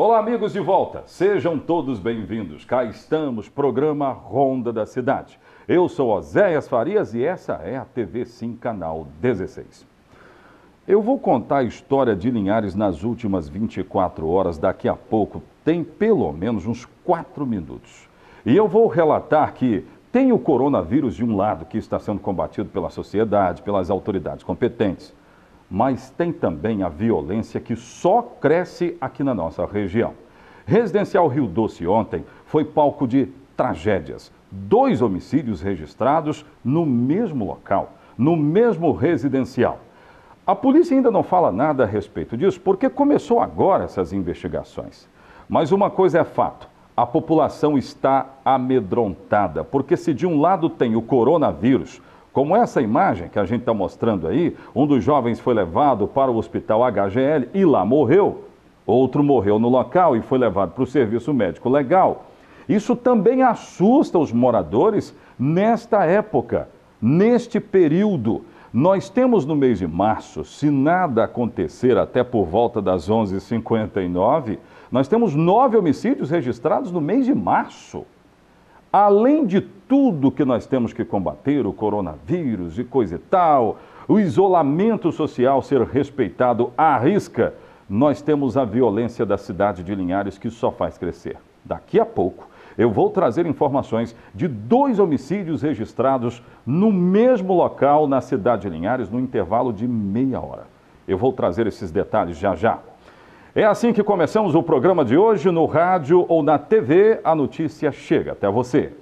Olá, amigos de volta. Sejam todos bem-vindos. Cá estamos, programa Ronda da Cidade. Eu sou Oséias Farias e essa é a TV Sim, canal 16. Eu vou contar a história de Linhares nas últimas 24 horas. Daqui a pouco tem pelo menos uns 4 minutos. E eu vou relatar que tem o coronavírus de um lado que está sendo combatido pela sociedade, pelas autoridades competentes. Mas tem também a violência que só cresce aqui na nossa região. Residencial Rio Doce ontem foi palco de tragédias. 2 homicídios registrados no mesmo local, no mesmo residencial. A polícia ainda não fala nada a respeito disso, porque começou agora essas investigações. Mas uma coisa é fato, a população está amedrontada, porque se de um lado tem o coronavírus, como essa imagem que a gente está mostrando aí, um dos jovens foi levado para o hospital HGL e lá morreu. Outro morreu no local e foi levado para o serviço médico legal. Isso também assusta os moradores nesta época, neste período. Nós temos no mês de março, se nada acontecer até por volta das 11h59, nós temos 9 homicídios registrados no mês de março. Além de tudo que nós temos que combater, o coronavírus e coisa e tal, o isolamento social ser respeitado à risca, nós temos a violência da cidade de Linhares que só faz crescer. Daqui a pouco eu vou trazer informações de 2 homicídios registrados no mesmo local na cidade de Linhares no intervalo de meia hora. Eu vou trazer esses detalhes já já. É assim que começamos o programa de hoje, no rádio ou na TV, a notícia chega até você.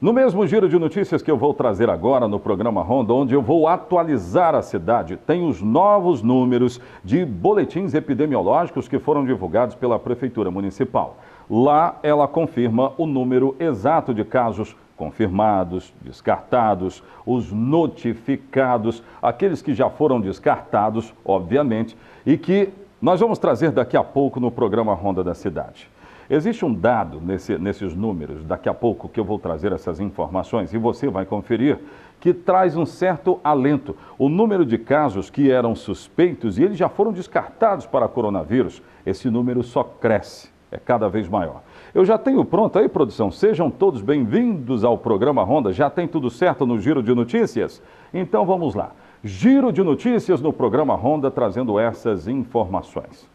No mesmo giro de notícias que eu vou trazer agora no programa Ronda, onde eu vou atualizar a cidade, tem os novos números de boletins epidemiológicos que foram divulgados pela Prefeitura Municipal. Lá ela confirma o número exato de casos confirmados, descartados, os notificados, aqueles que já foram descartados, obviamente, e que nós vamos trazer daqui a pouco no programa Ronda da Cidade. Existe um dado nesses números, daqui a pouco que eu vou trazer essas informações e você vai conferir, que traz um certo alento. O número de casos que eram suspeitos e eles já foram descartados para coronavírus, esse número só cresce, é cada vez maior. Eu já tenho pronto aí, produção, sejam todos bem-vindos ao programa Ronda, já tem tudo certo no Giro de Notícias? Então vamos lá, Giro de Notícias no programa Ronda trazendo essas informações.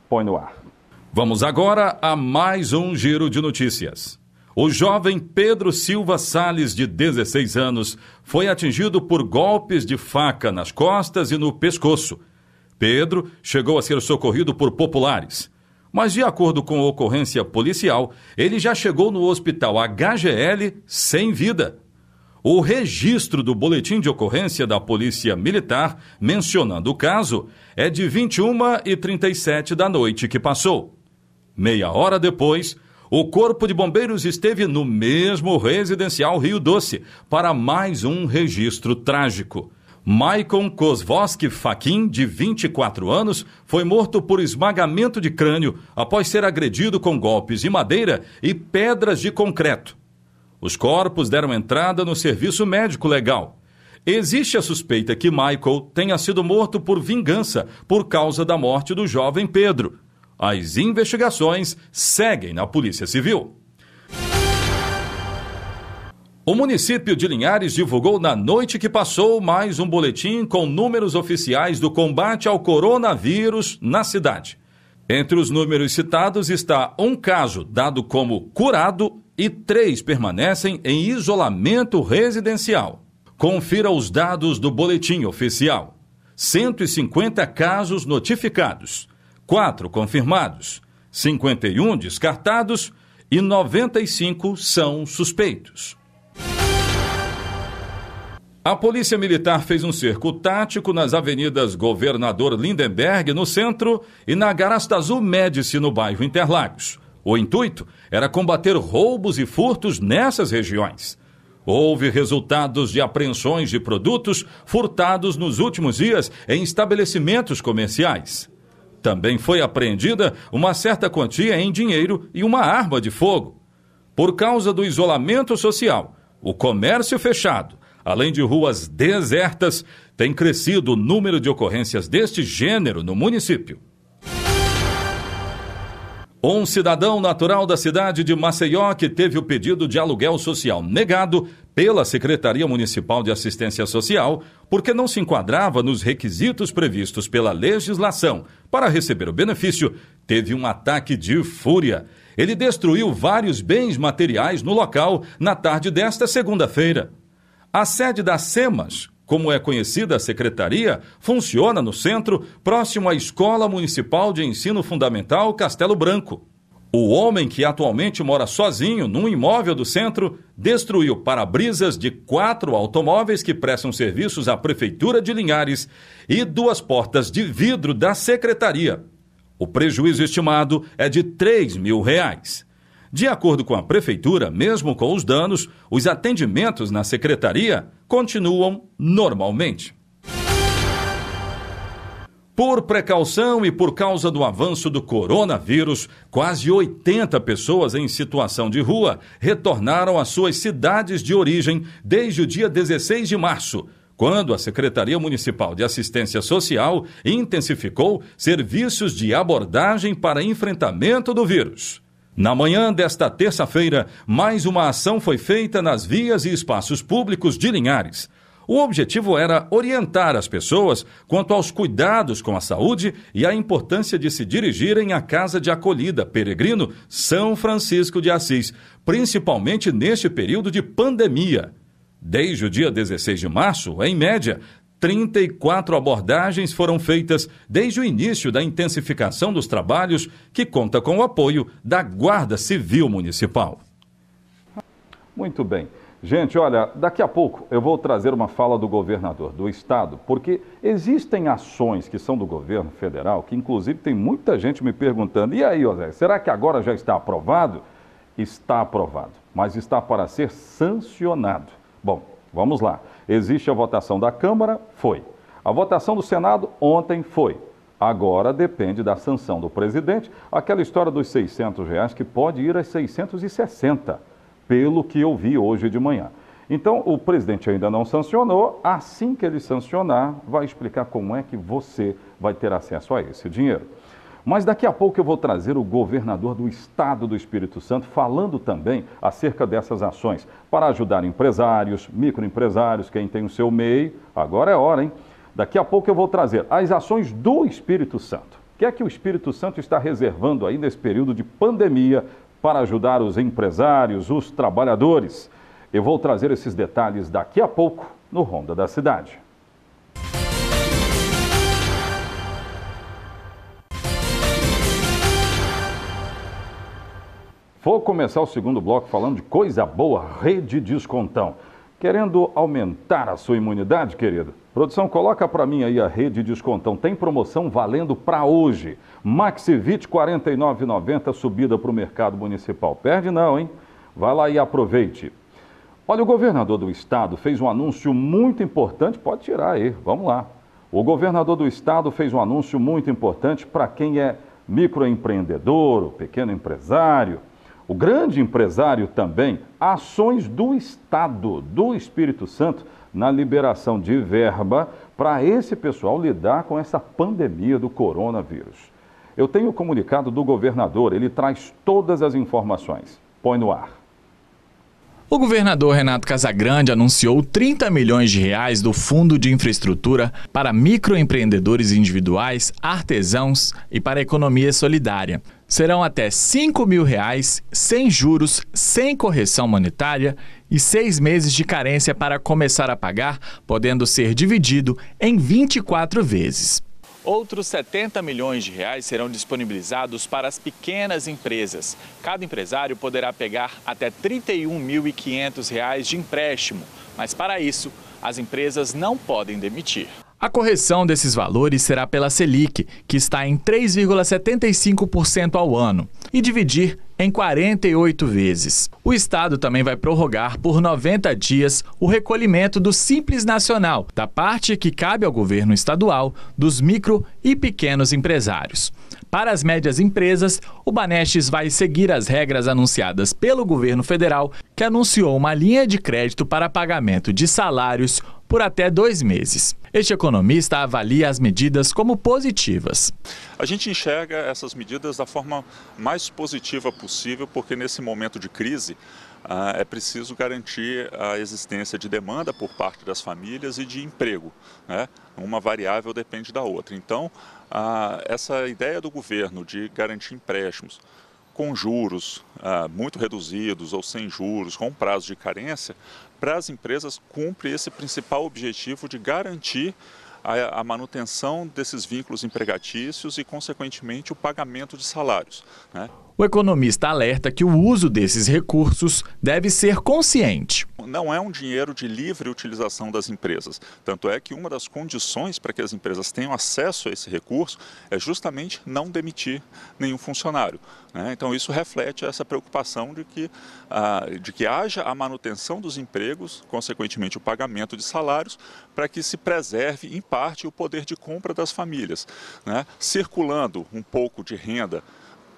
Põe no ar. Vamos agora a mais um Giro de Notícias. O jovem Pedro Silva Salles, de 16 anos, foi atingido por golpes de faca nas costas e no pescoço. Pedro chegou a ser socorrido por populares, mas de acordo com a ocorrência policial, ele já chegou no hospital HGL sem vida. O registro do boletim de ocorrência da Polícia Militar, mencionando o caso, é de 21h37 da noite que passou. Meia hora depois, o Corpo de Bombeiros esteve no mesmo residencial Rio Doce para mais um registro trágico. Maicon Kozvoski Faquin, de 24 anos, foi morto por esmagamento de crânio após ser agredido com golpes de madeira e pedras de concreto. Os corpos deram entrada no serviço médico legal. Existe a suspeita que Michael tenha sido morto por vingança por causa da morte do jovem Pedro. As investigações seguem na Polícia Civil. O município de Linhares divulgou na noite que passou mais um boletim com números oficiais do combate ao coronavírus na cidade. Entre os números citados está um caso dado como curado e 3 permanecem em isolamento residencial. Confira os dados do boletim oficial. 150 casos notificados. 4 confirmados, 51 descartados e 95 são suspeitos. A Polícia Militar fez um cerco tático nas avenidas Governador Lindenberg, no centro, e na Garastazul Médici, no bairro Interlagos. O intuito era combater roubos e furtos nessas regiões. Houve resultados de apreensões de produtos furtados nos últimos dias em estabelecimentos comerciais. Também foi apreendida uma certa quantia em dinheiro e uma arma de fogo. Por causa do isolamento social, o comércio fechado, além de ruas desertas, tem crescido o número de ocorrências deste gênero no município. Um cidadão natural da cidade de Maceió que teve o pedido de aluguel social negado pela Secretaria Municipal de Assistência Social porque não se enquadrava nos requisitos previstos pela legislação para receber o benefício, teve um ataque de fúria. Ele destruiu vários bens materiais no local na tarde desta segunda-feira. A sede da SEMAS, como é conhecida a secretaria, funciona no centro, próximo à Escola Municipal de Ensino Fundamental Castelo Branco. O homem, que atualmente mora sozinho num imóvel do centro, destruiu para-brisas de 4 automóveis que prestam serviços à Prefeitura de Linhares e 2 portas de vidro da secretaria. O prejuízo estimado é de R$3 mil. De acordo com a Prefeitura, mesmo com os danos, os atendimentos na secretaria continuam normalmente. Por precaução e por causa do avanço do coronavírus, quase 80 pessoas em situação de rua retornaram às suas cidades de origem desde o dia 16 de março, quando a Secretaria Municipal de Assistência Social intensificou serviços de abordagem para enfrentamento do vírus. Na manhã desta terça-feira, mais uma ação foi feita nas vias e espaços públicos de Linhares. O objetivo era orientar as pessoas quanto aos cuidados com a saúde e a importância de se dirigirem à Casa de Acolhida Peregrino São Francisco de Assis, principalmente neste período de pandemia. Desde o dia 16 de março, em média, 34 abordagens foram feitas desde o início da intensificação dos trabalhos, que conta com o apoio da Guarda Civil Municipal. Muito bem. Gente, olha, daqui a pouco eu vou trazer uma fala do governador do estado, porque existem ações que são do governo federal, que inclusive tem muita gente me perguntando, e aí, José, será que agora já está aprovado? Está aprovado, mas está para ser sancionado. Bom, vamos lá. Existe a votação da Câmara? Foi. A votação do Senado? Ontem foi. Agora depende da sanção do presidente, aquela história dos R$600 que pode ir a 660, pelo que eu vi hoje de manhã. Então, o presidente ainda não sancionou, assim que ele sancionar, vai explicar como é que você vai ter acesso a esse dinheiro. Mas daqui a pouco eu vou trazer o governador do estado do Espírito Santo falando também acerca dessas ações para ajudar empresários, microempresários, quem tem o seu MEI. Agora é hora, hein? Daqui a pouco eu vou trazer as ações do Espírito Santo. O que é que o Espírito Santo está reservando aí nesse período de pandemia para ajudar os empresários, os trabalhadores? Eu vou trazer esses detalhes daqui a pouco no Ronda da Cidade. Vou começar o segundo bloco falando de coisa boa, Rede Descontão. Querendo aumentar a sua imunidade, querido? Produção, coloca para mim aí a Rede Descontão. Tem promoção valendo para hoje. Maxivit R$ 49,90, subida para o mercado municipal. Perde não, hein? Vai lá e aproveite. Olha, o governador do estado fez um anúncio muito importante. Pode tirar aí, vamos lá. O governador do estado fez um anúncio muito importante para quem é microempreendedor, o pequeno empresário, o grande empresário também. Ações do estado do Espírito Santo na liberação de verba para esse pessoal lidar com essa pandemia do coronavírus. Eu tenho o comunicado do governador, ele traz todas as informações. Põe no ar. O governador Renato Casagrande anunciou 30 milhões de reais do Fundo de Infraestrutura para microempreendedores individuais, artesãos e para a economia solidária. Serão até R$5 mil, sem juros, sem correção monetária e 6 meses de carência para começar a pagar, podendo ser dividido em 24 vezes. Outros 70 milhões de reais serão disponibilizados para as pequenas empresas. Cada empresário poderá pegar até R$ 31.500 de empréstimo, mas para isso, as empresas não podem demitir. A correção desses valores será pela Selic, que está em 3,75% ao ano, e dividir em 48 vezes. O Estado também vai prorrogar por 90 dias o recolhimento do Simples Nacional, da parte que cabe ao governo estadual, dos micro e pequenos empresários. Para as médias empresas, o Banestes vai seguir as regras anunciadas pelo governo federal, que anunciou uma linha de crédito para pagamento de salários por até 2 meses. Este economista avalia as medidas como positivas. A gente enxerga essas medidas da forma mais positiva possível, porque nesse momento de crise é preciso garantir a existência de demanda por parte das famílias e de emprego, né? Uma variável depende da outra. Então, essa ideia do governo de garantir empréstimos com juros muito reduzidos ou sem juros, com prazo de carência, para as empresas cumpre esse principal objetivo de garantir a manutenção desses vínculos empregatícios e, consequentemente, o pagamento de salários, né? O economista alerta que o uso desses recursos deve ser consciente. Não é um dinheiro de livre utilização das empresas. Tanto é que uma das condições para que as empresas tenham acesso a esse recurso é justamente não demitir nenhum funcionário, né? Então isso reflete essa preocupação de que haja a manutenção dos empregos, consequentemente o pagamento de salários, para que se preserve em parte o poder de compra das famílias, né? Circulando um pouco de renda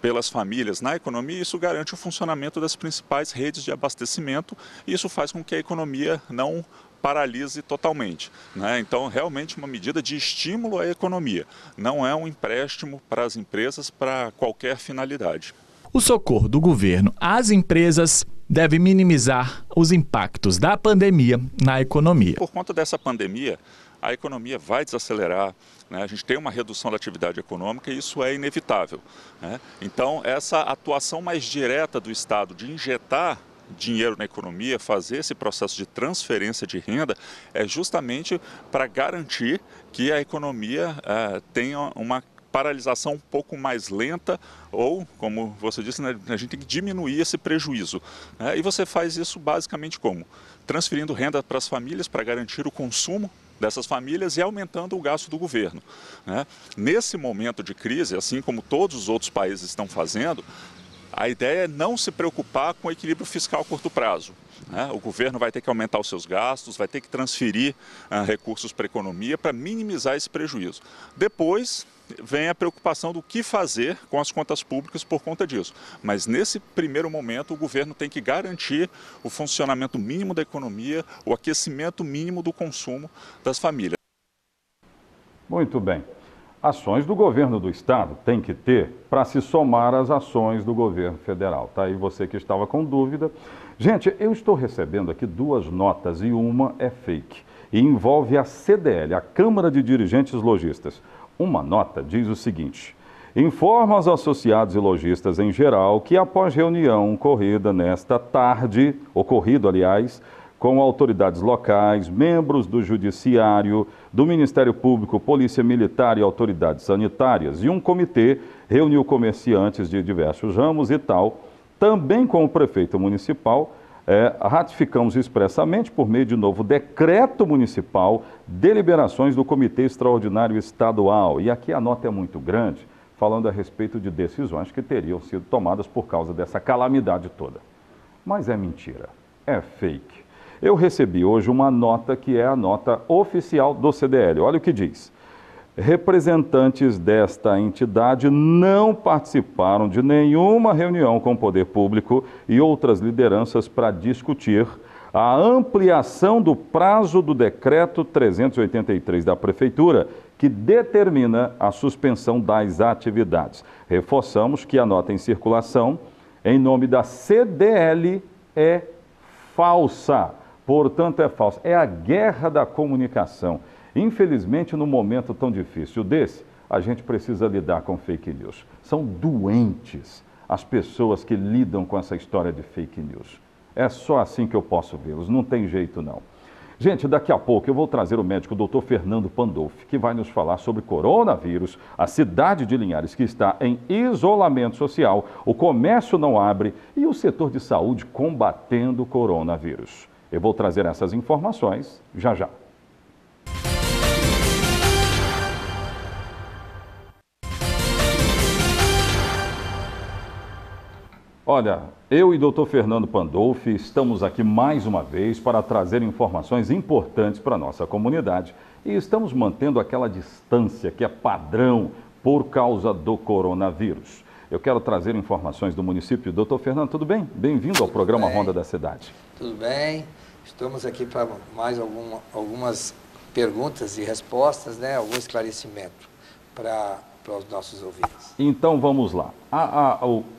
pelas famílias na economia, isso garante o funcionamento das principais redes de abastecimento e isso faz com que a economia não paralise totalmente, né? Então, realmente uma medida de estímulo à economia, não é um empréstimo para as empresas para qualquer finalidade. O socorro do governo às empresas deve minimizar os impactos da pandemia na economia. Por conta dessa pandemia, a economia vai desacelerar, né? A gente tem uma redução da atividade econômica e isso é inevitável, né? Então, essa atuação mais direta do Estado de injetar dinheiro na economia, fazer esse processo de transferência de renda, é justamente para garantir que a economia tenha uma paralisação um pouco mais lenta ou, como você disse, né, a gente tem que diminuir esse prejuízo, né? E você faz isso basicamente como? Transferindo renda para as famílias para garantir o consumo dessas famílias e aumentando o gasto do governo, né? Nesse momento de crise, assim como todos os outros países estão fazendo, a ideia é não se preocupar com o equilíbrio fiscal a curto prazo, né? O governo vai ter que aumentar os seus gastos, vai ter que transferir recursos para a economia para minimizar esse prejuízo. Depois vem a preocupação do que fazer com as contas públicas por conta disso. Mas nesse primeiro momento o governo tem que garantir o funcionamento mínimo da economia, o aquecimento mínimo do consumo das famílias. Muito bem. Ações do governo do estado tem que ter para se somar às ações do governo federal. Tá aí você que estava com dúvida. Gente, eu estou recebendo aqui 2 notas e uma é fake. E envolve a CDL, a Câmara de Dirigentes Lojistas. Uma nota diz o seguinte: informa aos associados e lojistas em geral que após reunião ocorrida nesta tarde, com autoridades locais, membros do Judiciário, do Ministério Público, Polícia Militar e autoridades sanitárias, e um comitê reuniu comerciantes de diversos ramos e tal, também com o prefeito municipal, ratificamos expressamente, por meio de novo decreto municipal, deliberações do Comitê Extraordinário Estadual. E aqui a nota é muito grande, falando a respeito de decisões que teriam sido tomadas por causa dessa calamidade toda. Mas é mentira, é fake. Eu recebi hoje uma nota que é a nota oficial do CDL. Olha o que diz. Representantes desta entidade não participaram de nenhuma reunião com o poder público e outras lideranças para discutir a ampliação do prazo do decreto 383 da Prefeitura, que determina a suspensão das atividades. Reforçamos que a nota em circulação, em nome da CDL, é falsa. Portanto, é falsa. É a guerra da comunicação. Infelizmente, num momento tão difícil desse, a gente precisa lidar com fake news. São doentes as pessoas que lidam com essa história de fake news. É só assim que eu posso vê-los, não tem jeito não. Gente, daqui a pouco eu vou trazer o médico Dr. Fernando Pandolfi, que vai nos falar sobre coronavírus, a cidade de Linhares que está em isolamento social, o comércio não abre e o setor de saúde combatendo o coronavírus. Eu vou trazer essas informações já já. Olha, eu e Dr. Fernando Pandolfi estamos aqui mais uma vez para trazer informações importantes para a nossa comunidade e estamos mantendo aquela distância que é padrão por causa do coronavírus. Eu quero trazer informações do município. Dr. Fernando, tudo bem? Bem-vindo ao programa Ronda da Cidade. Tudo bem, estamos aqui para mais algumas perguntas e respostas, né? Algum esclarecimento para os nossos ouvintes. Então vamos lá.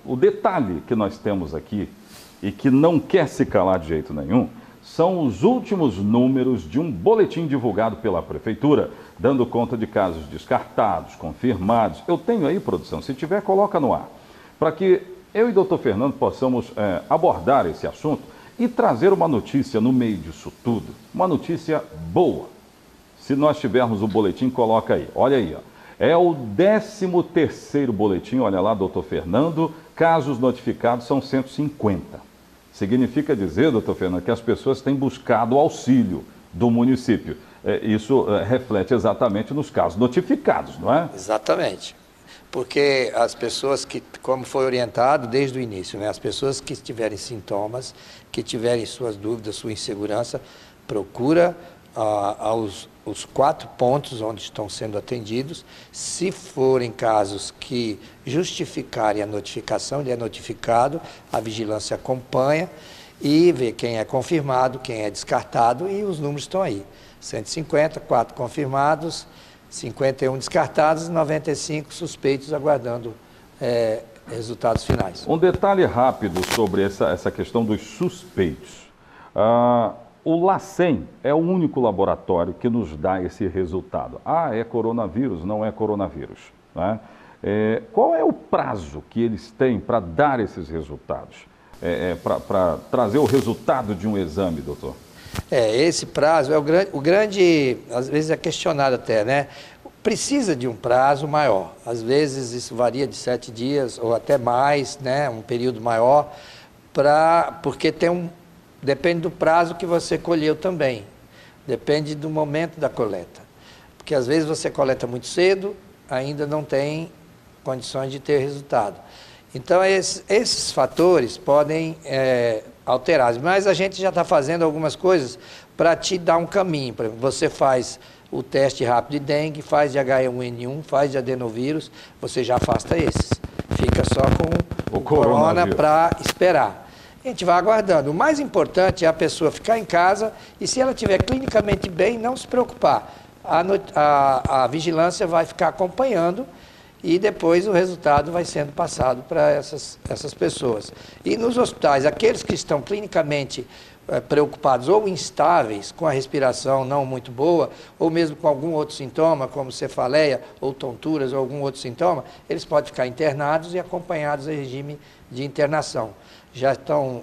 O detalhe que nós temos aqui e que não quer se calar de jeito nenhum são os últimos números de um boletim divulgado pela Prefeitura, dando conta de casos descartados, confirmados. Eu tenho aí, produção, se tiver, coloca no ar, para que eu e Dr. Fernando possamos abordar esse assunto e trazer uma notícia no meio disso tudo, uma notícia boa. Se nós tivermos o boletim, coloca aí, olha aí, ó. É o 13º boletim, olha lá, doutor Fernando, casos notificados são 150. Significa dizer, doutor Fernando, que as pessoas têm buscado auxílio do município. Isso reflete exatamente nos casos notificados, não é? Exatamente. Porque as pessoas que, como foi orientado desde o início, né, as pessoas que tiverem sintomas, que tiverem suas dúvidas, sua insegurança, procura os 4 pontos onde estão sendo atendidos. Se forem casos que justificarem a notificação, ele é notificado, a vigilância acompanha e vê quem é confirmado, quem é descartado, e os números estão aí. 150, 4 confirmados, 51 descartados, 95 suspeitos aguardando resultados finais. Um detalhe rápido sobre essa questão dos suspeitos. O LACEN é o único laboratório que nos dá esse resultado. É coronavírus, não é coronavírus, né? Qual é o prazo que eles têm para dar esses resultados? Para trazer o resultado de um exame, doutor? Esse prazo é o grande, às vezes é questionado até, né? Precisa de um prazo maior. Às vezes isso varia de 7 dias ou até mais, né? Um período maior, porque depende do prazo que você colheu também. Depende do momento da coleta. Porque às vezes você coleta muito cedo, ainda não tem condições de ter resultado. Então esses fatores podem alterar. Mas a gente já está fazendo algumas coisas para te dar um caminho. Por exemplo, você faz o teste rápido de dengue, faz de H1N1, faz de adenovírus, você já afasta esses. Fica só com o corona para esperar. A gente vai aguardando. O mais importante é a pessoa ficar em casa e, se ela estiver clinicamente bem, não se preocupar. A vigilância vai ficar acompanhando e depois o resultado vai sendo passado para essas pessoas. E nos hospitais, aqueles que estão clinicamente preocupados ou instáveis, com a respiração não muito boa, ou mesmo com algum outro sintoma, como cefaleia ou tonturas ou algum outro sintoma, eles podem ficar internados e acompanhados em regime de internação. Já estão,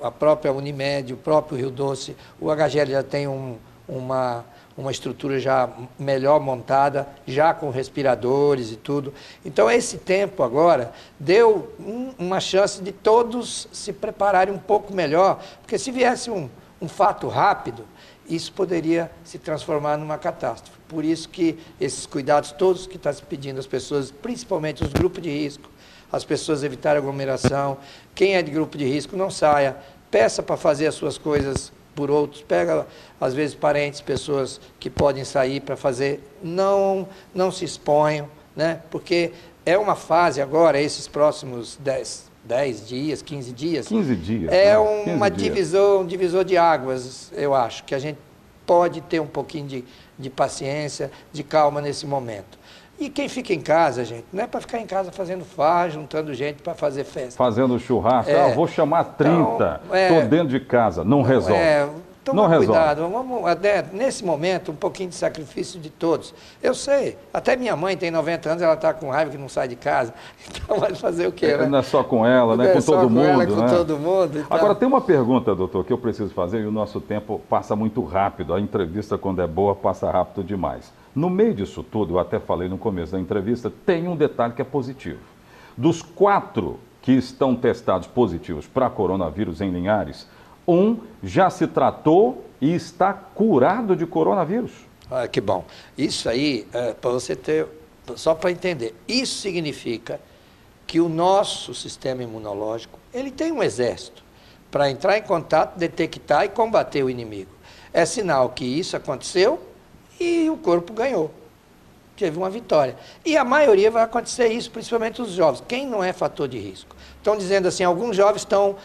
a própria Unimed, o próprio Rio Doce, o HGL já tem uma estrutura já melhor montada, já com respiradores e tudo. Então, esse tempo agora deu uma chance de todos se prepararem um pouco melhor, porque se viesse um fato rápido, isso poderia se transformar numa catástrofe. Por isso que esses cuidados todos que está se pedindo às pessoas, principalmente os grupos de risco, as pessoas evitarem aglomeração, quem é de grupo de risco não saia, peça para fazer as suas coisas por outros, pega às vezes parentes, pessoas que podem sair para fazer, não se exponham, né? Porque é uma fase agora, esses próximos 10 dias, 15 dias, 15 dias, é né? um divisor de águas, eu acho, que a gente pode ter um pouquinho de paciência, de calma nesse momento. E quem fica em casa, gente, não é para ficar em casa fazendo farra, juntando gente para fazer festa. Fazendo churrasco, vou chamar 30, estou dentro de casa, não resolve. Toma cuidado, vamos, nesse momento, um pouquinho de sacrifício de todos. Eu sei, até minha mãe tem 90 anos, ela está com raiva que não sai de casa, então vai fazer o quê, né? Não é só com ela, né? Com todo mundo, né? Com todo mundo. Então... Agora, tem uma pergunta, doutor, que eu preciso fazer, e o nosso tempo passa muito rápido, a entrevista, quando é boa, passa rápido demais. No meio disso tudo, eu até falei no começo da entrevista, tem um detalhe que é positivo. Dos 4 que estão testados positivos para coronavírus em Linhares, um já se tratou e está curado de coronavírus. Ah, que bom. Isso aí, para você ter, só para entender, isso significa que o nosso sistema imunológico, ele tem um exército para entrar em contato, detectar e combater o inimigo. É sinal que isso aconteceu e o corpo ganhou. Teve uma vitória. E a maioria vai acontecer isso, principalmente os jovens. Quem não é fator de risco? Estão dizendo assim, alguns jovens estão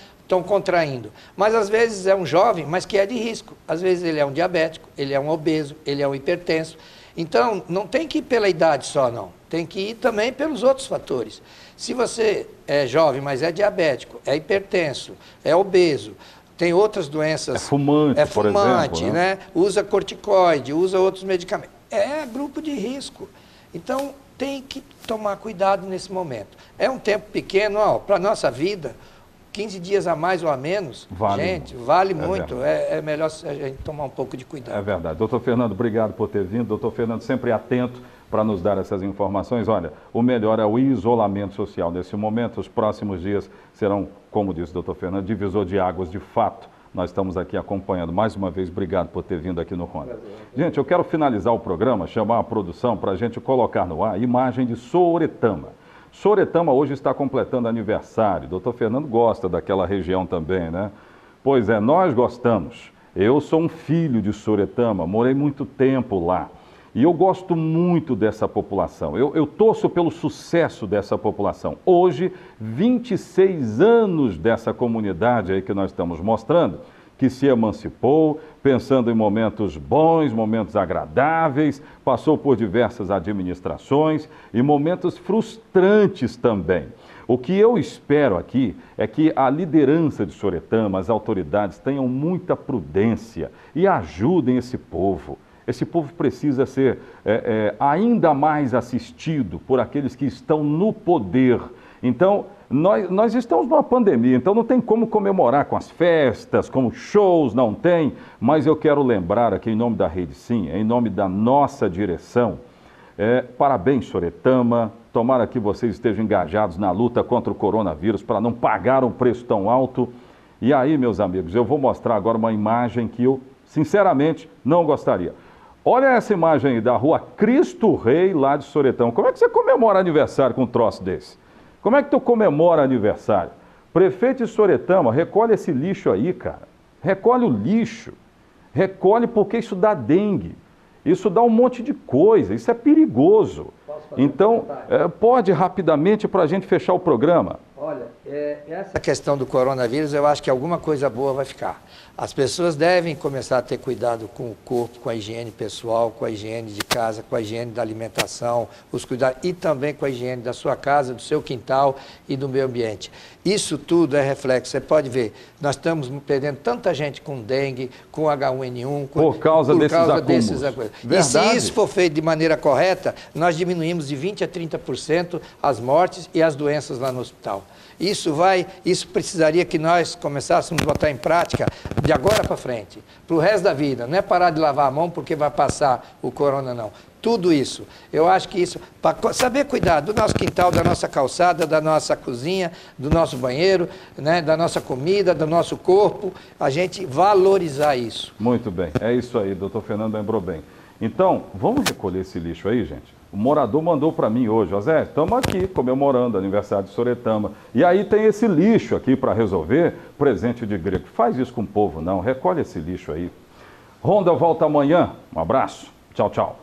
contraindo. Mas às vezes é um jovem, mas que é de risco. Às vezes ele é um diabético, ele é um obeso, ele é um hipertenso. Então, não tem que ir pela idade só, não. Tem que ir também pelos outros fatores. Se você é jovem, mas é diabético, é hipertenso, é obeso, tem outras doenças... É fumante, por exemplo, né? Usa corticoide, usa outros medicamentos. É grupo de risco. Então, tem que tomar cuidado nesse momento. É um tempo pequeno, para a nossa vida, 15 dias a mais ou a menos, vale muito. É melhor a gente tomar um pouco de cuidado. É verdade. Doutor Fernando, obrigado por ter vindo. Doutor Fernando sempre atento para nos dar essas informações. Olha, o melhor é o isolamento social nesse momento. Os próximos dias serão, como disse o doutor Fernando, divisor de águas de fato. Nós estamos aqui acompanhando. Mais uma vez, obrigado por ter vindo aqui no Ronda. Gente, eu quero finalizar o programa, chamar a produção para a gente colocar no ar a imagem de Soretama. Soretama hoje está completando aniversário. Doutor Fernando gosta daquela região também, né? Pois é, nós gostamos. Eu sou um filho de Soretama, morei muito tempo lá. E eu gosto muito dessa população. Eu torço pelo sucesso dessa população. Hoje, 26 anos dessa comunidade aí que nós estamos mostrando, que se emancipou, pensando em momentos bons, momentos agradáveis, passou por diversas administrações e momentos frustrantes também. O que eu espero aqui é que a liderança de Soretama, as autoridades, tenham muita prudência e ajudem esse povo. Esse povo precisa ser ainda mais assistido por aqueles que estão no poder. Então, nós estamos numa pandemia, então não tem como comemorar com as festas, com shows, não tem. Mas eu quero lembrar aqui, em nome da Rede Sim, em nome da nossa direção, parabéns, Soretama. Tomara que vocês estejam engajados na luta contra o coronavírus para não pagar um preço tão alto. E aí, meus amigos, eu vou mostrar agora uma imagem que eu, sinceramente, não gostaria. Olha essa imagem aí da rua Cristo Rei, lá de Soretama. Como é que você comemora aniversário com um troço desse? Como é que tu comemora aniversário? Prefeito de Soretama, recolhe esse lixo aí, cara. Recolhe o lixo. Recolhe porque isso dá dengue. Isso dá um monte de coisa. Isso é perigoso. Então, pode rapidamente para a gente fechar o programa. Olha, essa questão do coronavírus, eu acho que alguma coisa boa vai ficar. As pessoas devem começar a ter cuidado com o corpo, com a higiene pessoal, com a higiene de casa, com a higiene da alimentação, os cuidados, e também com a higiene da sua casa, do seu quintal e do meio ambiente. Isso tudo é reflexo. Você pode ver, nós estamos perdendo tanta gente com dengue, com H1N1, por causa desses acúmulos. E se isso for feito de maneira correta, nós diminuímos de 20% a 30% as mortes e as doenças lá no hospital. Isso precisaria que nós começássemos a botar em prática de agora para frente, para o resto da vida. Não é parar de lavar a mão porque vai passar o corona, não. Tudo isso. Eu acho que isso, para saber cuidar do nosso quintal, da nossa calçada, da nossa cozinha, do nosso banheiro, né, da nossa comida, do nosso corpo, a gente valorizar isso. Muito bem, é isso aí, doutor Fernando lembrou bem. Então, vamos recolher esse lixo aí, gente? O morador mandou para mim hoje, José, estamos aqui comemorando o aniversário de Soretama. E aí tem esse lixo aqui para resolver, presente de grego. Faz isso com o povo, não, recolhe esse lixo aí. Ronda volta amanhã, um abraço, tchau, tchau.